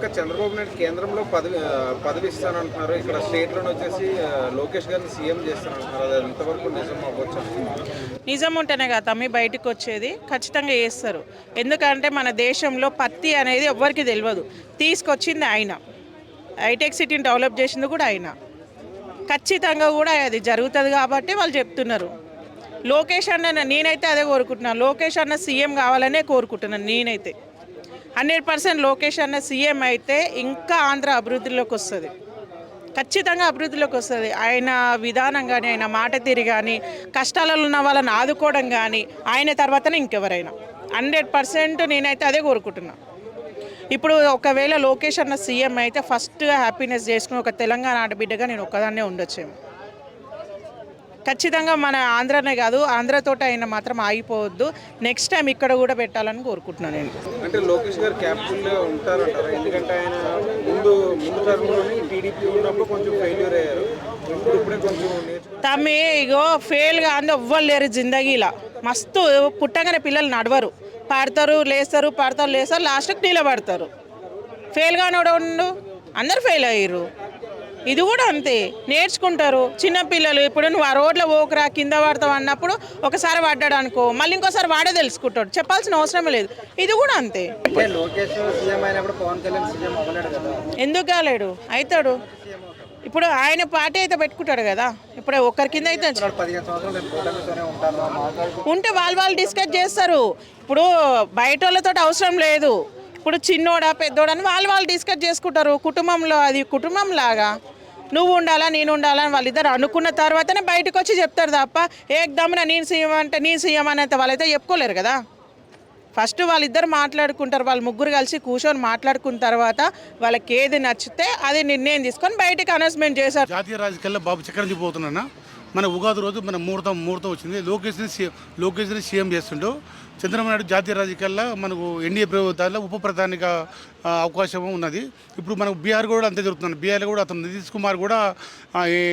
పక్క చంద్రబాబు నాయుడు కేంద్రంలో పదవి ఇస్తానంటున్నారు. ఇక్కడ స్టేట్లోనే వచ్చేసి లోకేష్ గారిని సీఎం చేస్తానంటున్నారు. అది ఎంతవరకు నిజం అవ్వచ్చు? నిజం ఉంటేనే కదా తమ్మి బయటకు వచ్చేది. ఖచ్చితంగా చేస్తారు. ఎందుకంటే మన దేశంలో పత్తి అనేది ఎవ్వరికి తెలియదు. తీసుకొచ్చింది ఆయన, హైటెక్ సిటీని డెవలప్ చేసింది కూడా ఆయన. ఖచ్చితంగా కూడా అది జరుగుతుంది కాబట్టి వాళ్ళు చెప్తున్నారు. లోకేష్ అన్న, నేనైతే అదే కోరుకుంటున్నాను. లోకేష్ అన్న సీఎం కావాలనే కోరుకుంటున్నాను నేనైతే. 100% లోకేష్ అన్న సీఎం అయితే ఇంకా ఆంధ్ర అభివృద్ధిలోకి వస్తుంది. ఖచ్చితంగా అభివృద్ధిలోకి వస్తుంది. ఆయన విధానం కానీ, ఆయన మాట తీరు కానీ, కష్టాలలో ఉన్న వాళ్ళని ఆదుకోవడం కానీ, ఆయన తర్వాతనే ఇంకెవరైనా. 100% నేనైతే అదే కోరుకుంటున్నాను. ఇప్పుడు ఒకవేళ లోకేష్ అన్న సీఎం అయితే ఫస్ట్గా హ్యాపీనెస్ చేసుకుని ఒక తెలంగాణ ఆడబిడ్డగా నేను ఒక్కదాన్నే ఉండొచ్చేమో. ఖచ్చితంగా మన ఆంధ్రనే కాదు, ఆంధ్రతోటి అయినా మాత్రం ఆగిపోవద్దు. నెక్స్ట్ టైం ఇక్కడ కూడా పెట్టాలని కోరుకుంటున్నాను నేను. అంటే లోకేష్ గారు క్యాప్టెన్గా ఉంటారంటారా? ఎందుకంటే ఆయన ముందు టర్మ్లోని టీడీపీ ఉన్నప్పుడు కొంచెం ఫెయిల్యూర్ అయ్యారు. ఇప్పుడే కొంచెం తమ్మి ఇగో ఫెయిల్గా అందు ఎవ్వరు లేరు జిందగీలా. మస్తు పుట్టగానే పిల్లలు నడవరు, పాడతారు లేస్తారు, పాడతారు లేస్తారు, లాస్ట్కి నిలబడతారు. ఫెయిల్గానే ఉండు, అందరు ఫెయిల్ అయ్యారు. ఇది కూడా అంతే, నేర్చుకుంటారు చిన్నపిల్లలు. ఇప్పుడు నువ్వు ఆ రోడ్లో పోకురా కింద పడతావు అన్నప్పుడు ఒకసారి పడ్డాడు అనుకో, మళ్ళీ ఇంకోసారి వాడే తెలుసుకుంటాడు, చెప్పాల్సిన అవసరం లేదు. ఇది కూడా అంతే. ఎందుకు కాలేడు? అవుతాడు. ఇప్పుడు ఆయన పార్టీ అయితే పెట్టుకుంటాడు కదా. ఇప్పుడు ఒక్కరి కింద అయితే ఉంటే వాళ్ళు డిస్కస్ చేస్తారు. ఇప్పుడు బయట వాళ్ళతో అవసరం లేదు. ఇప్పుడు చిన్నోడా పెద్దోడా అని వాళ్ళు డిస్కస్ చేసుకుంటారు. కుటుంబంలో అది కుటుంబం లాగా నువ్వు ఉండాలా నేను ఉండాలా అని వాళ్ళిద్దరు అనుకున్న తర్వాతనే బయటకు వచ్చి చెప్తారు తప్ప ఏకదమ్మున నేను సీఎం అంటే నేను సీఎం అనేంత వాళ్ళైతే చెప్పుకోలేరు కదా. ఫస్ట్ వాళ్ళిద్దరు మాట్లాడుకుంటారు. వాళ్ళు ముగ్గురు కలిసి కూర్చొని మాట్లాడుకున్న తర్వాత వాళ్ళకి ఏది నచ్చితే అది నిర్ణయం తీసుకొని బయటకు అనౌన్స్మెంట్ చేశారు. జాతీయ రాజకీయాల్లో బాబు చక్రంజీ పోతున్నా మన ఉగాది రోజు మన ముహూర్తం వచ్చింది. లోకేష్ని సీఎం చేస్తుండో. చంద్రబాబు నాయుడు జాతీయ రాజకీయాల్లో మనకు ఎన్డీఏ ప్రభుత్వాల్లో ఉప ప్రధానిగా అవకాశం ఉన్నది. ఇప్పుడు మనకు బీహార్ కూడా అంతే జరుగుతుంది. బీహార్లో కూడా అతను నితీష్ కుమార్ కూడా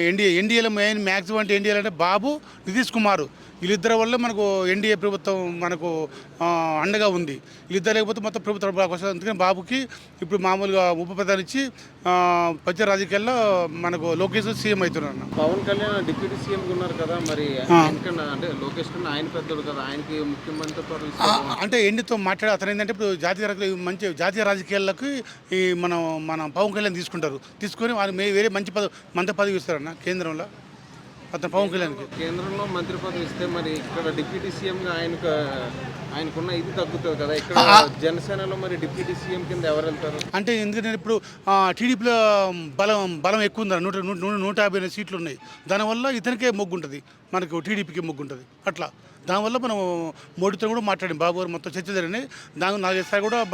ఎన్డీఏలో మెయిన్ మ్యాక్సిమం అంటే ఎన్డీఏలో అంటే బాబు, నితీష్ కుమార్ వీళ్ళిద్దరి వల్ల మనకు ఎన్డీఏ ప్రభుత్వం మనకు అండగా ఉంది. వీళ్ళిద్దరు లేకపోతే మొత్తం ప్రభుత్వం అవకాశం. అందుకని బాబుకి ఇప్పుడు మామూలుగా ఉప ప్రధాని ఇచ్చి పంచాయతీ రాజకీయాల్లో మనకు లోకేష్ సీఎం అవుతున్నాడు. పవన్ కళ్యాణ్ డిప్యూటీ సీఎం ఉన్నారు కదా, మరి అంటే లోకేష్ కన్నా ఆయన పెద్దోడు కదా, ఆయనకి ముఖ్యమంత్రి అంటే ఎన్డీతో మాట్లాడే అతను ఏంటంటే ఇప్పుడు జాతీయ రాజకీయాలకు ఈ మన పవన్ కళ్యాణ్ తీసుకొని వాళ్ళు వేరే మంత్రి పదవి ఇస్తారన్న కేంద్రంలో. అతను పవన్ కళ్యాణ్కి కేంద్రంలో మంత్రి పదవి ఇస్తే మరి ఇక్కడ డిప్యూటీ సీఎంగా ఆయనకున్న ఇది తగ్గుతుంది కదా. ఇక్కడ జనసేనలో మరి డిప్యూటీ సీఎం కింద ఎవరు వెళ్తారు? అంటే ఎందుకంటే ఇప్పుడు టీడీపీలో బలం ఎక్కువ ఉంది. 150 సీట్లు ఉన్నాయి. దానివల్ల ఇతనికే మొగ్గు ఉంటుంది, మనకు టీడీపీకి మొగ్గు ఉంటుంది. అట్లా దానివల్ల మనం మోడీతో కూడా మాట్లాడాం. బాబు గారు మొత్తం చర్చ జరిగినాయి. దాని 4 కూడా